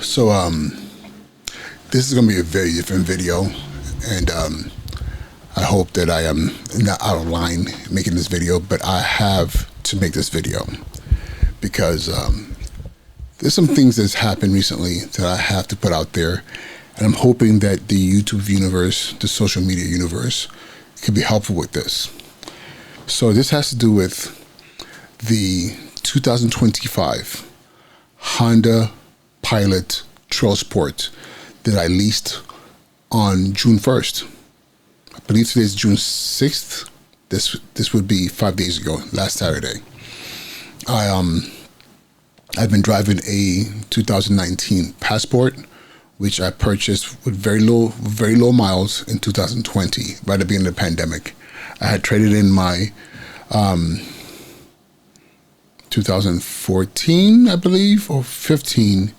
So this is gonna be a very different video, and I hope that I am not out of line making this video, but I have to make this video because there's some things that's happened recently that I have to put out there, and I'm hoping that the YouTube universe, the social media universe, could be helpful with this. So this has to do with the 2025 Honda Pilot Trailsport that I leased on June 1st. I believe today is June 6th. This would be 5 days ago, last Saturday. I've been driving a 2019 Passport, which I purchased with very low miles in 2020, right at the beginning of the pandemic. I had traded in my 2014, I believe, or 14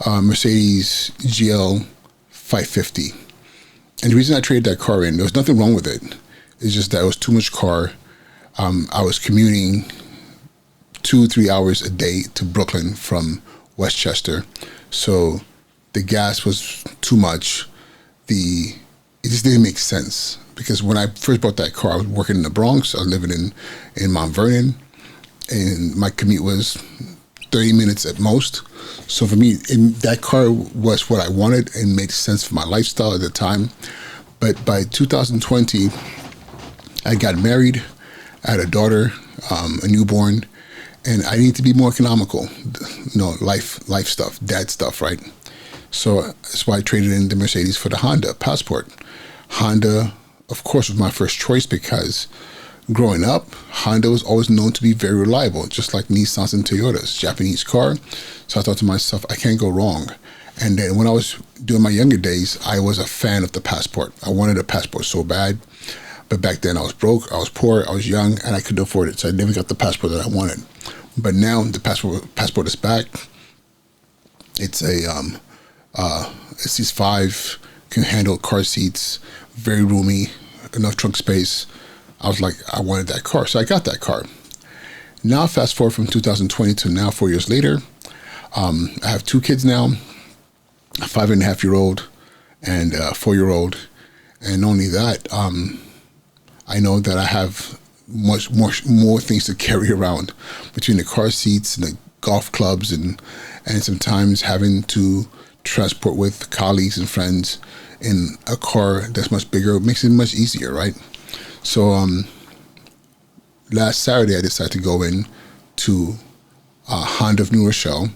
Mercedes GL 550. And the reason I traded that car in, there was nothing wrong with it. It's just that it was too much car. I was commuting 2-3 hours a day to Brooklyn from Westchester. So the gas was too much. It just didn't make sense. Because when I first bought that car, I was working in the Bronx. I was living in Mount Vernon, and my commute was 30 minutes at most. So for me, that car was what I wanted and made sense for my lifestyle at the time. But by 2020, I got married. I had a daughter, a newborn, and I need to be more economical. Life stuff, dad stuff, right? So that's why I traded in the Mercedes for the Honda Passport. Honda, of course, was my first choice because growing up, Honda was always known to be very reliable, just like Nissans and Toyotas, Japanese car. So I thought to myself, I can't go wrong. And then when I was doing my younger days, I was a fan of the Passport. I wanted a Passport so bad. But back then I was broke, I was poor, I was young, and I couldn't afford it. So I never got the Passport that I wanted. But now the Passport is back. It's it's these 5 can handle car seats, very roomy, enough trunk space. I was like, I wanted that car, so I got that car. Now fast forward from 2020 to now, 4 years later, I have 2 kids now, a 5.5-year-old and a 4-year-old. And not only that, I know that I have much more things to carry around between the car seats and the golf clubs and sometimes having to transport with colleagues and friends in a car that's much bigger. It makes it much easier, right? So last Saturday I decided to go in to Honda of New Rochelle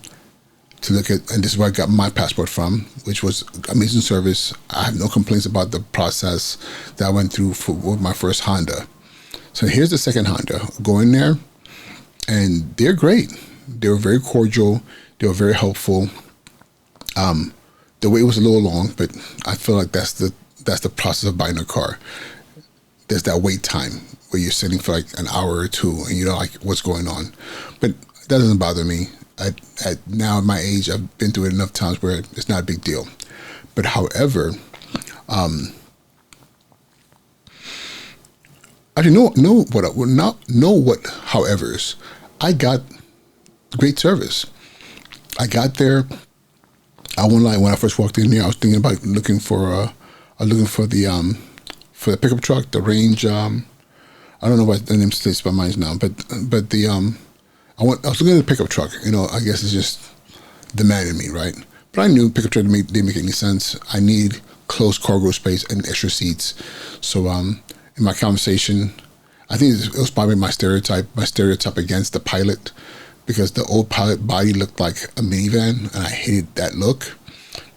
to look at, and this is where I got my Passport from, which was amazing service. I have no complaints about the process that I went through with my first Honda. So here's the second Honda. Go in there, and they're great. They were very cordial. They were very helpful. The wait was a little long, but I feel like that's the process of buying a car. There's that wait time where you're sitting for like an hour or two, and you know like what's going on. But that doesn't bother me. Now at my age, I've been through it enough times where it's not a big deal. But however, I didn't know what however's. I got great service. I got there. I won't lie. When I first walked in there, I was thinking about looking for the pickup truck, the Range. I don't know what the name slips my mind now, but I was looking at the pickup truck. I guess it's just the man in me, right? But I knew pickup truck didn't make any sense. I need close cargo space and extra seats. So in my conversation, I think it was probably my stereotype against the Pilot, because the old Pilot body looked like a minivan, and I hated that look.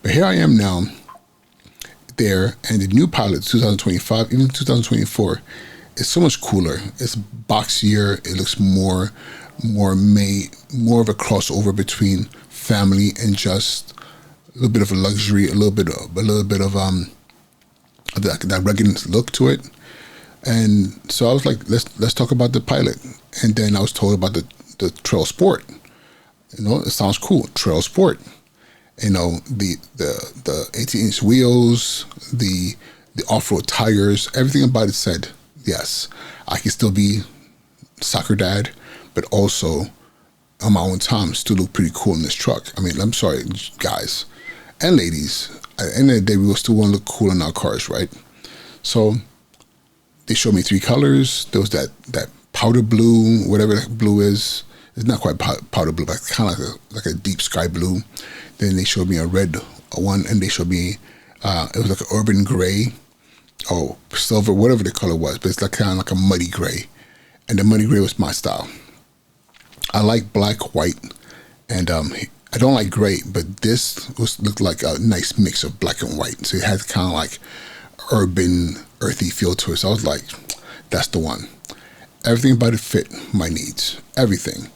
But here I am now, there, and the new Pilot 2025, even 2024, is so much cooler. It's boxier. It looks more of a crossover between family and just a little bit of a luxury, a little bit of that rugged look to it. And so I was like, let's talk about the Pilot. And then I was told about the Trailsport. It sounds cool, Trailsport. The 18-inch wheels, the off-road tires, everything about it said, yes, I can still be soccer dad, but also on my own time still look pretty cool in this truck. I mean, I'm sorry, guys and ladies. At the end of the day, we will still want to look cool in our cars, right? So they showed me 3 colors. There was that powder blue, whatever that blue is. It's not quite powder blue, but it's kind of like a deep sky blue. Then they showed me a red one, and they showed me it was like an urban gray, or silver, whatever the color was, but it's like kind of like a muddy gray, and the muddy gray was my style. I like black, white, and I don't like gray, but this looked like a nice mix of black and white. So it had kind of like urban, earthy feel to it. So I was like, that's the one. Everything about it fit my needs. Everything.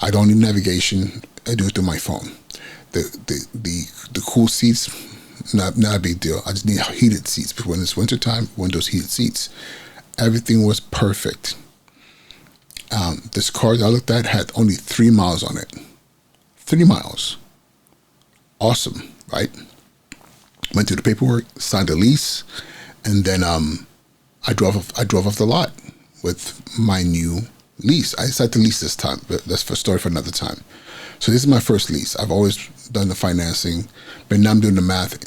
I don't need navigation. I do it through my phone. The cool seats, not a big deal. I just need heated seats, because when it's wintertime, want those heated seats. Everything was perfect. This car that I looked at had only 3 miles on it. 3 miles. Awesome, right? Went through the paperwork, signed a lease, and then I drove off the lot with my new lease. I decided to lease this time, but that's for a story for another time. So this is my first lease. I've always done the financing, but now I'm doing the math.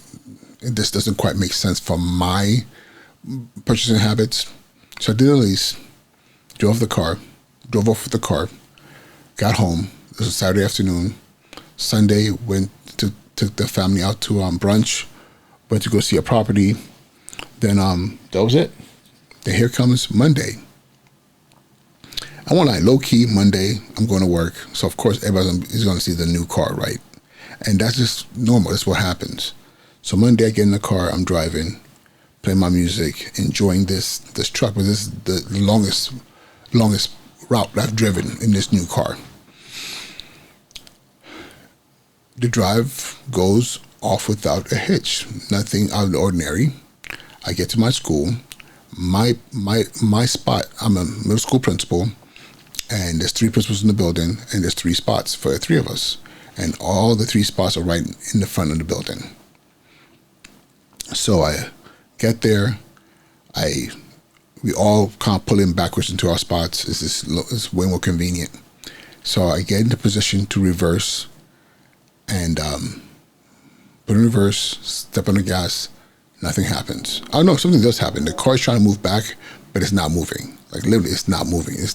This doesn't quite make sense for my purchasing habits. So I did a lease, drove off with the car, got home. It was a Saturday afternoon. Sunday, took the family out to brunch, went to go see a property. Then that was it. Then here comes Monday. I want to low key Monday. I'm going to work, so of course everybody is going to see the new car, right? And that's just normal. That's what happens. So Monday, I get in the car. I'm driving, playing my music, enjoying this truck. But this is the longest route I've driven in this new car. The drive goes off without a hitch. Nothing out of the ordinary. I get to my school. My spot. I'm a middle school principal. And there's 3 principals in the building, and there's 3 spots for the 3 of us. And all the 3 spots are right in the front of the building. So I get there. We all kind of pull in backwards into our spots. It's way more convenient. So I get into position to reverse and put in reverse, step on the gas. Nothing happens. Oh no, something does happen. The car's trying to move back, but it's not moving. Like literally, it's not moving. It's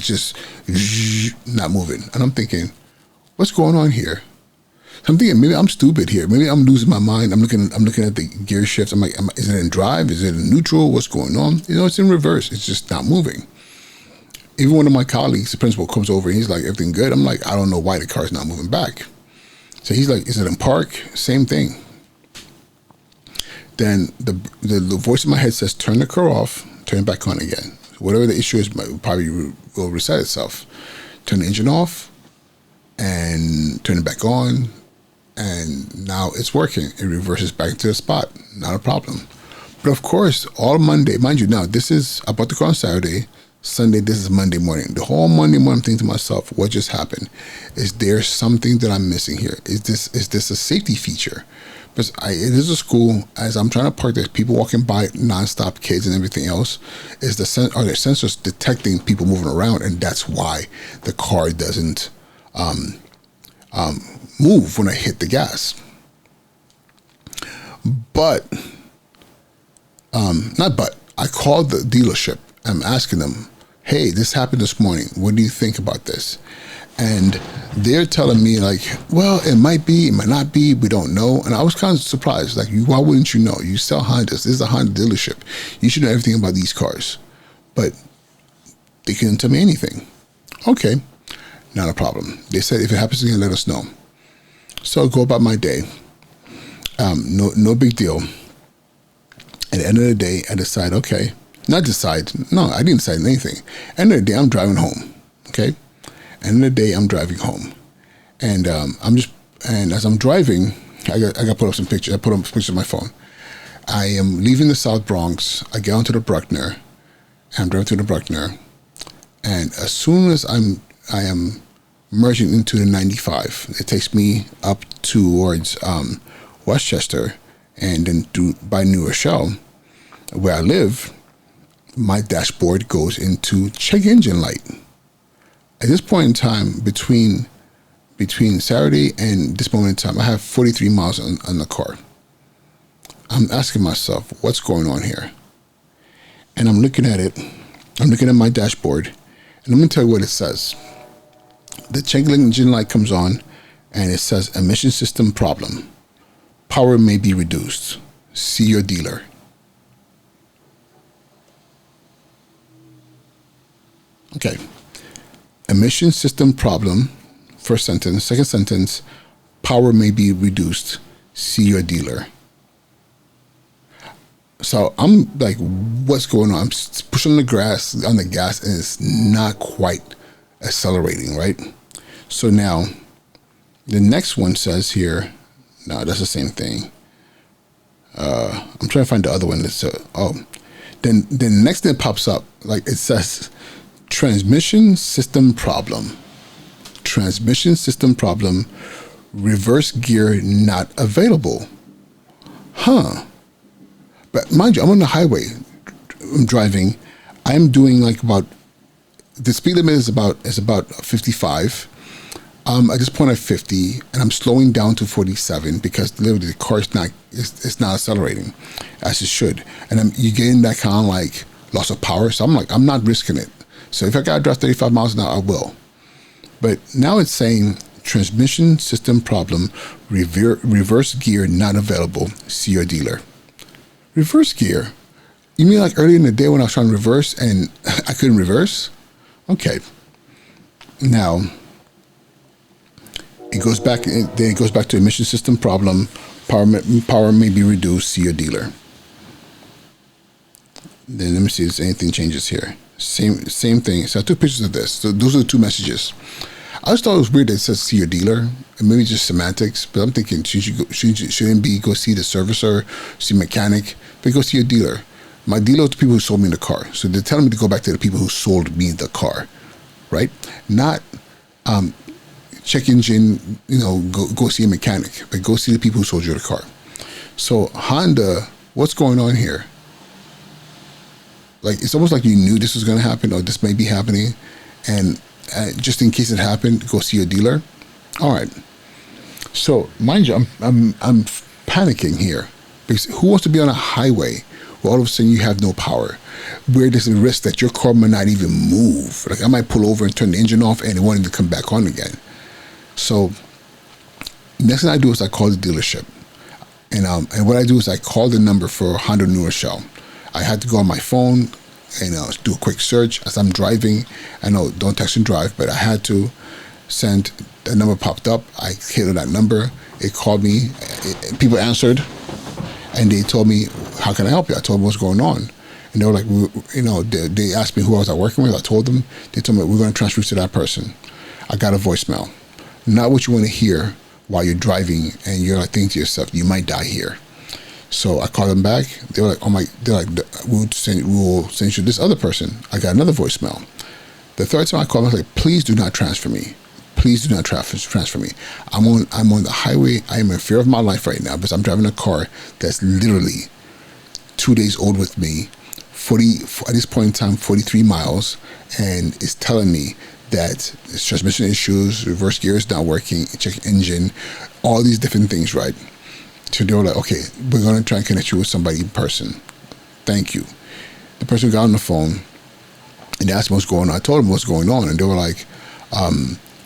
just not moving. And I'm thinking, what's going on here? So I'm thinking maybe I'm stupid here. Maybe I'm losing my mind. I'm looking at the gear shifts. I'm like, is it in drive? Is it in neutral? What's going on? It's in reverse. It's just not moving. Even one of my colleagues, the principal, comes over and he's like, everything good? I'm like, I don't know why the car's not moving back. So he's like, is it in park? Same thing. Then the voice in my head says, turn the car off, turn it back on again. Whatever the issue is, probably will reset itself. Turn the engine off and turn it back on. And now it's working. It reverses back to the spot. Not a problem. But of course, all Monday, mind you, now I bought the car on Saturday. Sunday, this is Monday morning. The whole Monday morning, I'm thinking to myself, what just happened? Is there something that I'm missing here? Is this a safety feature? Because it is a school. As I'm trying to park, there's people walking by nonstop, kids and everything else. Are there sensors detecting people moving around? And that's why the car doesn't move when I hit the gas. I called the dealership. I'm asking them, hey, this happened this morning. What do you think about this? And they're telling me like, well, it might be, it might not be, we don't know. And I was kind of surprised. Like, why wouldn't you know? You sell Hondas. This is a Honda dealership. You should know everything about these cars. But they couldn't tell me anything. Okay, not a problem. They said if it happens again, let us know. So I go about my day. No big deal. At the end of the day, I decide, okay, I didn't decide anything. End of the day, I'm driving home. Okay. End of the day, I'm driving home, and and as I'm driving, I got to put up some pictures. I put up pictures on my phone. I am leaving the South Bronx. I get onto the Bruckner, and I'm driving through the Bruckner, and as soon as I am merging into the 95, it takes me up towards Westchester, and then by New Rochelle, where I live. My dashboard goes into check engine light. At this point in time, between Saturday and this moment in time, I have 43 miles on the car. I'm asking myself, what's going on here? And I'm looking at it. I'm looking at my dashboard, and I'm going to tell you what it says. The check engine light comes on, and it says emission system problem. Power may be reduced. See your dealer. Okay. Emission system problem. First sentence. Second sentence. Power may be reduced. See your dealer. So I'm like, what's going on? I'm pushing on the gas, and it's not quite accelerating, right? So now, the next one says here, no, that's the same thing. I'm trying to find the other one. Then the next thing that pops up, like it says, transmission system problem. Transmission system problem, reverse gear not available. Huh. But mind you, I'm on the highway. I'm driving. I'm doing like the speed limit is about 55. At this point, I'm 50, and I'm slowing down to 47 because literally the car is not accelerating as it should, and you getting that kind of like loss of power. So I'm like, I'm not risking it. So if I gotta drive 35 miles an hour, I will. But now it's saying transmission system problem, reverse gear not available. See your dealer. Reverse gear? You mean like earlier in the day when I was trying to reverse and I couldn't reverse? Okay. Now, it goes back to emission system problem. Power may be reduced. See your dealer. Then let me see if anything changes here. Same thing. So I took pictures of this. So those are the two messages. I just thought it was weird that it says see your dealer, and maybe just semantics. But I'm thinking, shouldn't be go see the servicer, see mechanic, but go see your dealer. My dealer is the people who sold me the car, so they're telling me to go back to the people who sold me the car, right? Not check engine, go see a mechanic, but go see the people who sold you the car. So Honda, what's going on here? Like it's almost like you knew this was going to happen, or this may be happening, and just in case it happened, go see a dealer. All right. So mind you, I'm panicking here because who wants to be on a highway where all of a sudden you have no power, where there's a risk that your car might not even move? Like I might pull over and turn the engine off and it won't even come back on again. So next thing I do is I call the dealership, and what I do is I call the number for Honda New Rochelle. I had to go on my phone and do a quick search as I'm driving. I know don't text and drive, but I had to send. The number popped up. I hit on that number. It called me. People answered, and they told me, "How can I help you?" I told them what's going on, and they were like, they asked me who I was working with. I told them. They told me we're going to transfer you to that person. I got a voicemail. Not what you want to hear while you're driving, and you're like thinking to yourself, "You might die here." So I called them back. They were like, we'll send you to this other person. I got another voicemail. The third time I called, I was like, please do not transfer me. Please do not transfer me. I'm on the highway. I am in fear of my life right now because I'm driving a car that's literally 2 days old with me, at this point in time, 43 miles, and it's telling me that it's transmission issues, reverse gear is not working, check engine, all these different things, right? So they were like, okay, we're going to try and connect you with somebody in person. Thank you. The person got on the phone and they asked me what's going on. I told them what's going on, and they were like,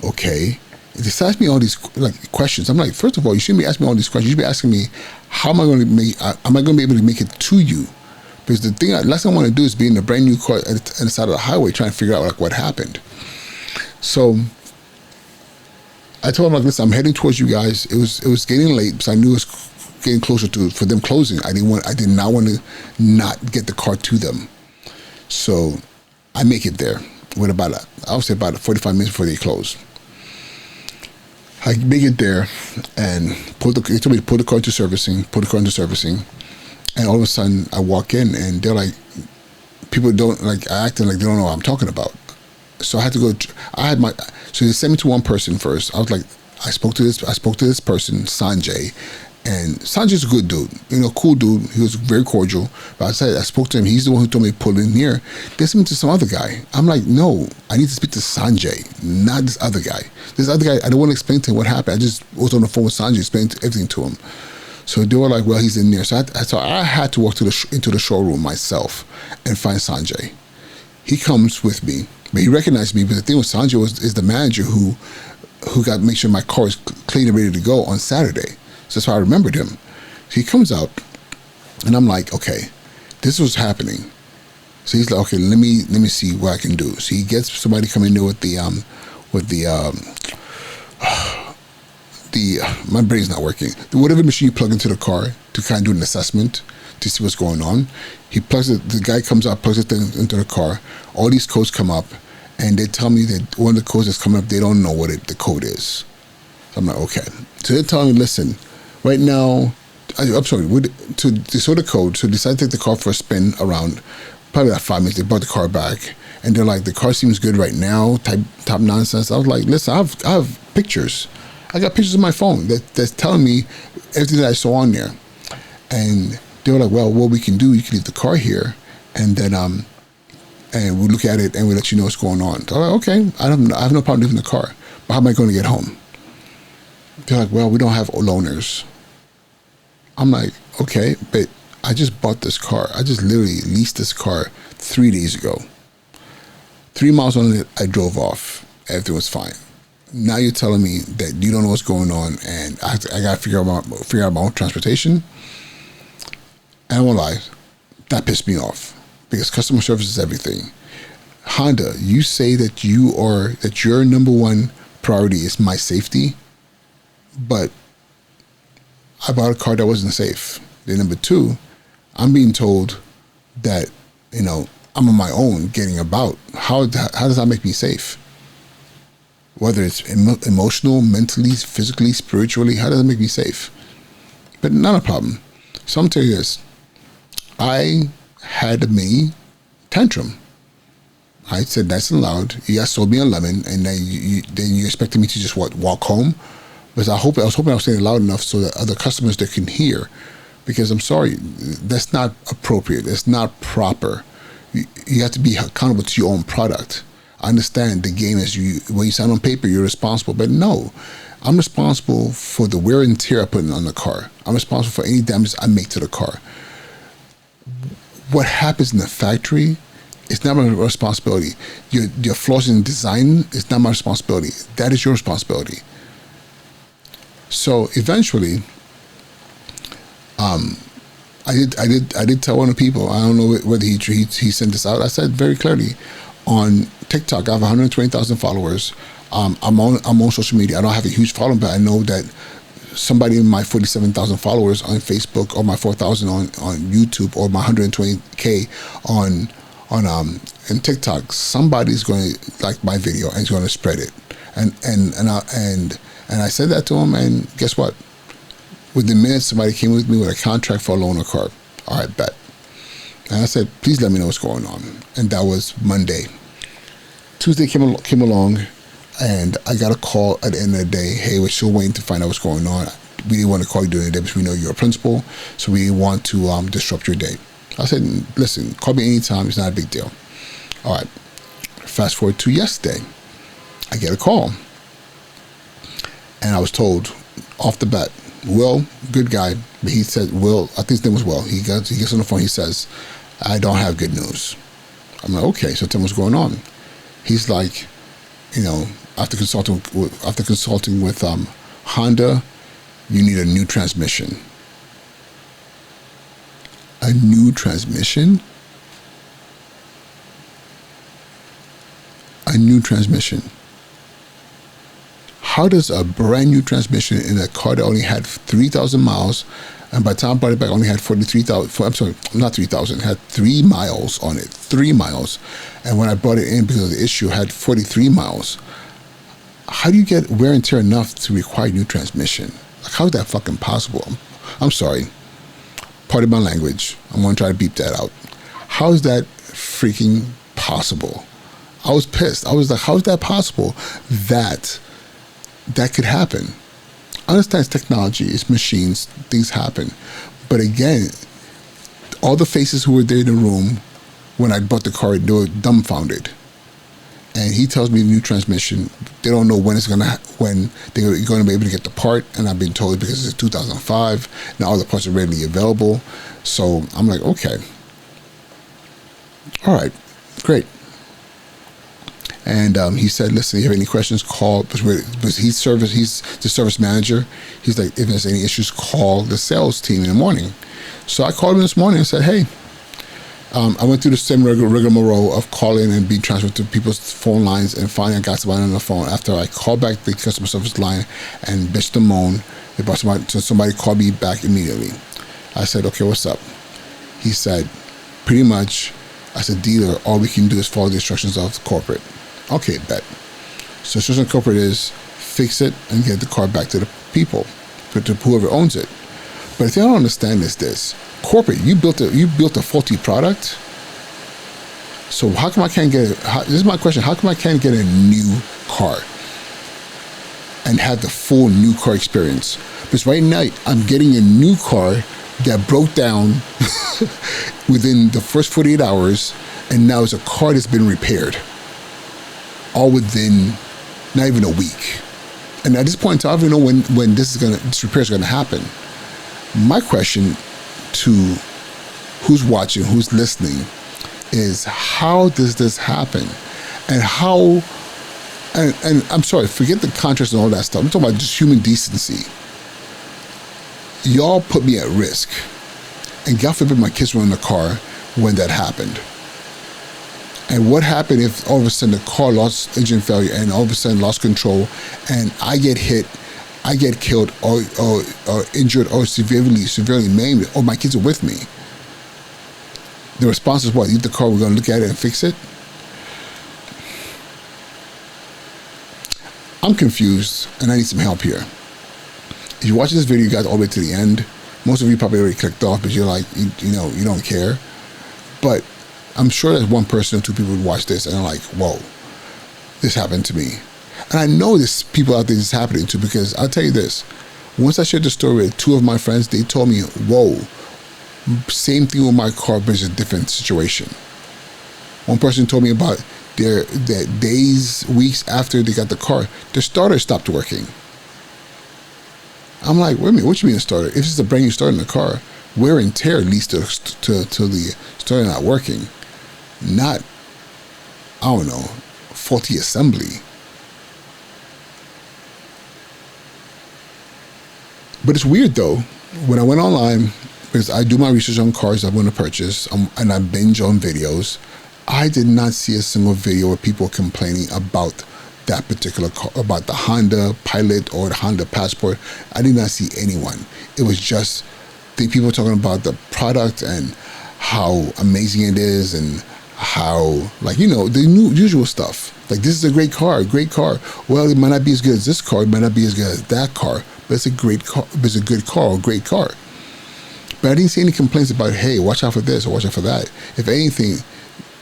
okay. They asked me all these questions. I'm like, first of all, you shouldn't be asking me all these questions. You should be asking me, how am I going to be able to make it to you? Because the last thing I want to do is be in a brand new car at the side of the highway trying to figure out what happened. So I told them, listen, I'm heading towards you guys. It was getting late because I knew it was getting closer for them closing. I did not want to not get the car to them. So I make it there with about 45 minutes before they close. I make it there and they told me to pull the car into servicing, and all of a sudden I walk in and they're like, people acting like they don't know what I'm talking about. So I had to go. So they sent me to one person first. I was like, I spoke to this person, Sanjay, And Sanjay's a good dude, cool dude. He was very cordial. But I spoke to him. He's the one who told me to pull in here. They sent me to some other guy. I'm like, no, I need to speak to Sanjay, not this other guy. This other guy, I don't want to explain to him what happened. I just was on the phone with Sanjay, explaining everything to him. So they were like, well, he's in there. So I had to walk into the showroom myself and find Sanjay. He comes with me, but he recognized me. But the thing with Sanjay is the manager who got to make sure my car is clean and ready to go on Saturday. So that's why I remembered him. So he comes out, and I'm like, okay, this was happening. So he's like, okay, let me see what I can do. So he gets somebody coming in there my brain's not working. Whatever machine you plug into the car to kind of do an assessment to see what's going on. He plugs it. The guy comes out, plugs it into the car. All these codes come up, and they tell me that one of the codes that's coming up, they don't know what the code is. So I'm like, okay. So they're telling me, listen, right now, I'm sorry, they saw the code, so they decided to take the car for a spin around probably about 5 minutes. They brought the car back, and they're like, the car seems good right now, type nonsense. I was like, listen, I have pictures. I got pictures on my phone that's telling me everything that I saw on there. And they were like, well, what we can do, you can leave the car here, and then and we'll look at it and we'll let you know what's going on. So I'm like, okay, I have no problem leaving the car, but how am I going to get home? They're like, well, we don't have loaners. I'm like, okay, but I just bought this car. I just literally leased this car 3 days ago. 3 miles on it, I drove off. Everything was fine. Now you're telling me that you don't know what's going on, and I got to figure out my own transportation. And I won't lie, that pissed me off because customer service is everything. Honda, you say that your number one priority is my safety, but I bought a car that wasn't safe. Then number two, I'm being told that I'm on my own getting about. How does that make me safe? Whether it's emotional, mentally, physically, spiritually, how does it make me safe? But not a problem. So I'm telling you this. I had a mini tantrum. I said nice and loud. You guys sold me a lemon, and then you expected me to just walk home. But I was hoping I was saying it loud enough so that other customers that can hear. Because I'm sorry, that's not appropriate. That's not proper. You have to be accountable to your own product. I understand the game is when you sign on paper, you're responsible. But no, I'm responsible for the wear and tear I put on the car. I'm responsible for any damage I make to the car. What happens in the factory is not my responsibility. Your flaws in design is not my responsibility. That is your responsibility. So eventually, I did tell one of the people. I don't know whether he sent this out. I said very clearly, on TikTok, I have 120,000 followers. I'm on social media. I don't have a huge following, but I know that somebody in my 47,000 followers on Facebook, or my 4,000 on YouTube, or my 120K on TikTok, somebody's going to like my video and is going to spread it. And I said that to him, and guess what? Within minutes, somebody came with me with a contract for a loaner car. All right, bet. And I said, please let me know what's going on. And that was Monday. Tuesday came along, and I got a call at the end of the day. Hey, we're still waiting to find out what's going on. We didn't want to call you during the day because we know you're a principal, so we didn't want to disrupt your day. I said, listen, call me anytime. It's not a big deal. All right. Fast forward to yesterday. I get a call. And I was told off the bat, Will, good guy, but he said, Will, I think his name was Will. He gets on the phone, he says, I don't have good news. I'm like, okay, so tell me what's going on. He's like, after consulting with Honda, you need a new transmission. A new transmission? A new transmission. How does a brand new transmission in a car that only had 3,000 miles, and by the time I brought it back, only had 43,000, I'm sorry, not 3,000, had 3 miles on it, 3 miles. And when I brought it in because of the issue, had 43 miles. How do you get wear and tear enough to require new transmission? Like, how is that fucking possible? I'm sorry. Pardon my language. I'm going to try to beep that out. How is that freaking possible? I was pissed. I was like, how is that possible that could happen? I understand it's technology, it's machines, things happen. But again, all the faces who were there in the room when I bought the car, they were dumbfounded. And he tells me the new transmission, they don't know when they're going to be able to get the part. And I've been told because it's 2005, now all the parts are readily available. So I'm like, okay. All right, great. And he said, listen, if you have any questions, call. Because he's the service manager. He's like, if there's any issues, call the sales team in the morning. So I called him this morning and said, hey, I went through the same rigmarole of calling and being transferred to people's phone lines, and finally I got somebody on the phone. After I called back the customer service line and bitched and moaned, somebody called me back immediately. I said, okay, what's up? He said, pretty much, as a dealer, all we can do is follow the instructions of corporate. Okay, bet. So instruction of corporate is fix it and get the car back to the people, to whoever owns it. But if they don't understand this, corporate, you built a faulty product. So how come I can't get this is my question, how come I can't get a new car and have the full new car experience? Because right now I'm getting a new car that broke down within the first 48 hours, and now it's a car that's been repaired, all within not even a week. And at this point, I don't even know when this repair is gonna happen. My question to who's watching, who's listening, is how does this happen? And how, and I'm sorry, forget the contrast and all that stuff. I'm talking about just human decency. Y'all put me at risk. And God forbid my kids were in the car when that happened. And what happened if all of a sudden the car lost engine failure and all of a sudden lost control and I get hit, I get killed or injured or severely maimed, or my kids are with me? The response is what? Leave the car, we're going to look at it and fix it? I'm confused and I need some help here. If you're watching this video, you guys all the way to the end. Most of you probably already clicked off, but you're like, you don't care. But I'm sure there's one person or two people who watch this and are like, whoa, this happened to me. And I know there's people out there this is happening to, because I'll tell you this. Once I shared the story with two of my friends, they told me, whoa, same thing with my car, but it's a different situation. One person told me about their days, weeks after they got the car, their starter stopped working. I'm like, wait a minute, what you mean a starter? If it's a brand new starter in the car, wear and tear leads to the starter not working. Not, I don't know, faulty assembly. But it's weird though, when I went online, because I do my research on cars I want to purchase, and I binge on videos, I did not see a single video where people complaining about that particular car, about the Honda Pilot or the Honda Passport. I did not see anyone. It was just the people talking about the product and how amazing it is, and how, like, the usual stuff. Like, this is a great car. Well, it might not be as good as this car, it might not be as good as that car, but it's a great car, it's a good car, a great car. But I didn't see any complaints about, hey, watch out for this or watch out for that. If anything,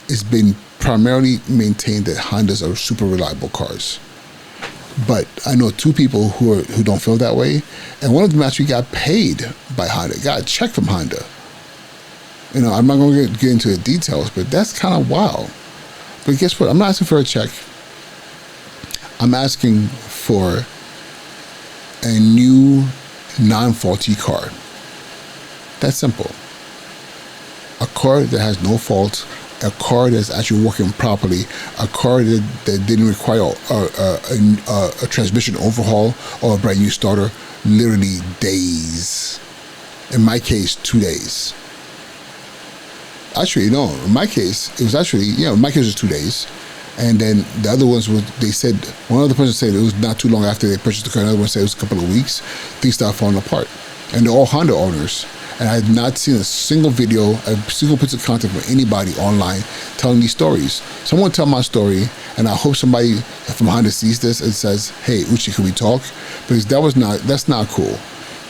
it's been primarily maintained that Hondas are super reliable cars. But I know two people who don't feel that way, and one of them actually got paid by Honda, got a check from Honda. I'm not going to get into the details, but that's kind of wild. But guess what? I'm not asking for a check. I'm asking for a new, non-faulty car. That's simple. A car that has no fault, a car that's actually working properly, a car that didn't require a transmission overhaul or a brand new starter, literally days. In my case, 2 days. Actually, no, in my case, it was actually, in my case it was 2 days. And then the other ones one other person said it was not too long after they purchased the car, another one said it was a couple of weeks, things started falling apart. And they're all Honda owners. And I had not seen a single video, a single piece of content from anybody online telling these stories. Someone tell my story, and I hope somebody from Honda sees this and says, hey, Uche, can we talk? Because that's not cool.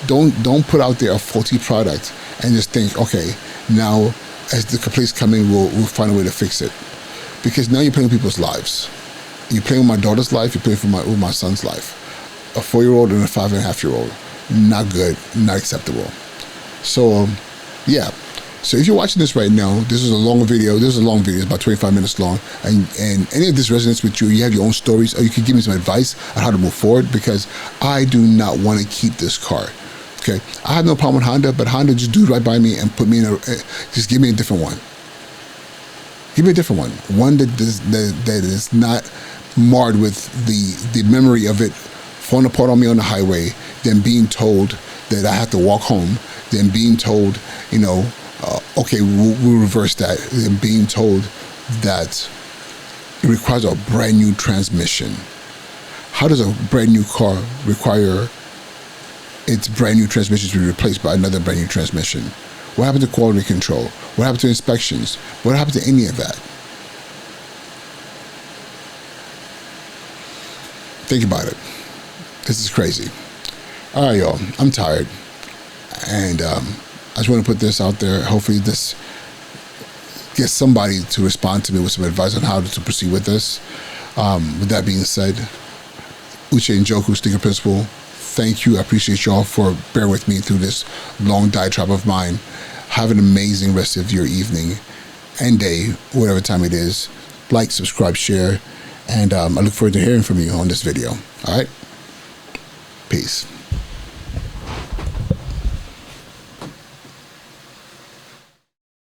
Don't put out there a faulty product and just think, okay, now as the complaints come in, we'll find a way to fix it. Because now you're playing with people's lives. You're playing with my daughter's life, you're playing with my son's life. a 4-year-old and a 5.5-year-old. Not good, not acceptable. So, yeah. So if you're watching this right now, this is a long video. This is a long video. It's about 25 minutes long. And any of this resonates with you, you have your own stories, or you can give me some advice on how to move forward, because I do not want to keep this car. Okay? I have no problem with Honda, but Honda just do right by me and put me in just give me a different one. Give me a different one. One that is not marred with the memory of it falling apart on me on the highway, then being told that I have to walk home, then being told, okay, we'll reverse that, then being told that it requires a brand new transmission. How does a brand new car require its brand new transmission to be replaced by another brand new transmission? What happened to quality control? What happened to inspections? What happened to any of that? Think about it. This is crazy. All right, y'all. I'm tired. And I just want to put this out there. Hopefully this gets somebody to respond to me with some advice on how to proceed with this. With that being said, Uche and Njoku, Stinker Principal, thank you. I appreciate y'all for bearing with me through this long diatribe of mine. Have an amazing rest of your evening and day, whatever time it is. Like, subscribe, share, and I look forward to hearing from you on this video. All right? Peace.